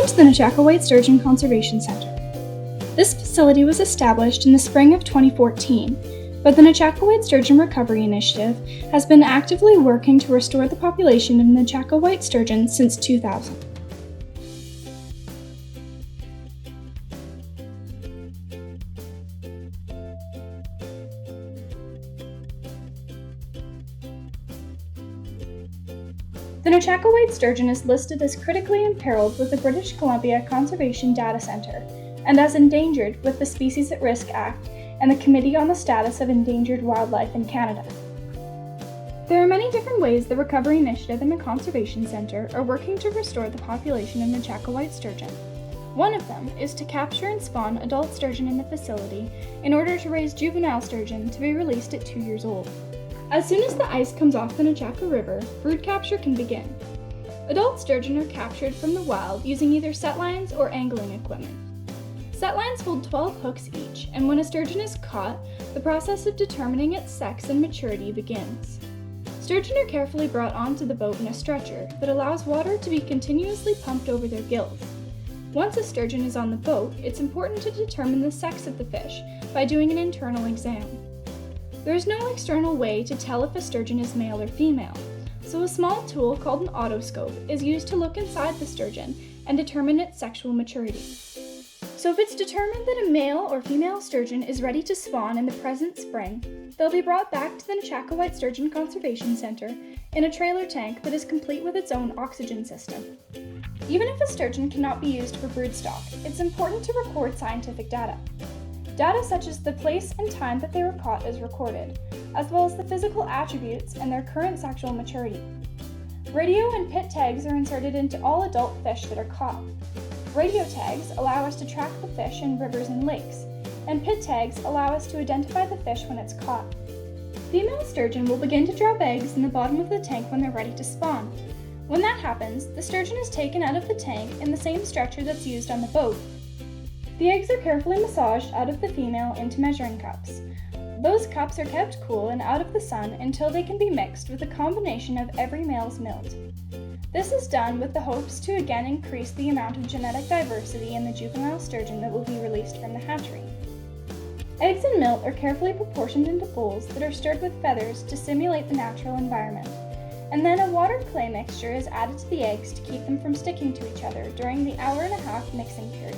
Welcome to the Nechako White Sturgeon Conservation Center. This facility was established in the spring of 2014, but the Nechako White Sturgeon Recovery Initiative has been actively working to restore the population of Nechako white sturgeon since 2000. The Nechako white sturgeon is listed as critically imperiled with the British Columbia Conservation Data Centre and as endangered with the Species at Risk Act and the Committee on the Status of Endangered Wildlife in Canada. There are many different ways the Recovery Initiative and the Conservation Centre are working to restore the population of Nechako white sturgeon. One of them is to capture and spawn adult sturgeon in the facility in order to raise juvenile sturgeon to be released at 2 years old. As soon as the ice comes off the Nechako River, brood capture can begin. Adult sturgeon are captured from the wild using either set lines or angling equipment. Set lines hold 12 hooks each, and when a sturgeon is caught, the process of determining its sex and maturity begins. Sturgeon are carefully brought onto the boat in a stretcher that allows water to be continuously pumped over their gills. Once a sturgeon is on the boat, it's important to determine the sex of the fish by doing an internal exam. There is no external way to tell if a sturgeon is male or female, so a small tool called an otoscope is used to look inside the sturgeon and determine its sexual maturity. So if it's determined that a male or female sturgeon is ready to spawn in the present spring, they'll be brought back to the Nechako White Sturgeon Conservation Center in a trailer tank that is complete with its own oxygen system. Even if a sturgeon cannot be used for broodstock, it's important to record scientific data. Data such as the place and time that they were caught is recorded, as well as the physical attributes and their current sexual maturity. Radio and pit tags are inserted into all adult fish that are caught. Radio tags allow us to track the fish in rivers and lakes, and pit tags allow us to identify the fish when it's caught. Female sturgeon will begin to drop eggs in the bottom of the tank when they're ready to spawn. When that happens, the sturgeon is taken out of the tank in the same stretcher that's used on the boat. The eggs are carefully massaged out of the female into measuring cups. Those cups are kept cool and out of the sun until they can be mixed with a combination of every male's milt. This is done with the hopes to again increase the amount of genetic diversity in the juvenile sturgeon that will be released from the hatchery. Eggs and milt are carefully proportioned into bowls that are stirred with feathers to simulate the natural environment, and then a water clay mixture is added to the eggs to keep them from sticking to each other during the hour-and-a-half mixing period.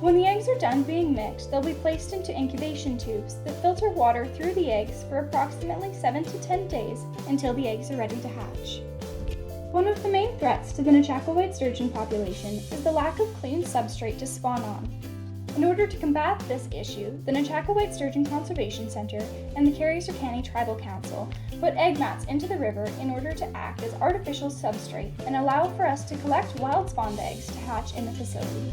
When the eggs are done being mixed, they'll be placed into incubation tubes that filter water through the eggs for approximately 7 to 10 days until the eggs are ready to hatch. One of the main threats to the Nechako white sturgeon population is the lack of clean substrate to spawn on. In order to combat this issue, the Nechako White Sturgeon Conservation Center and the Carrier-Sercani Tribal Council put egg mats into the river in order to act as artificial substrate and allow for us to collect wild spawned eggs to hatch in the facility.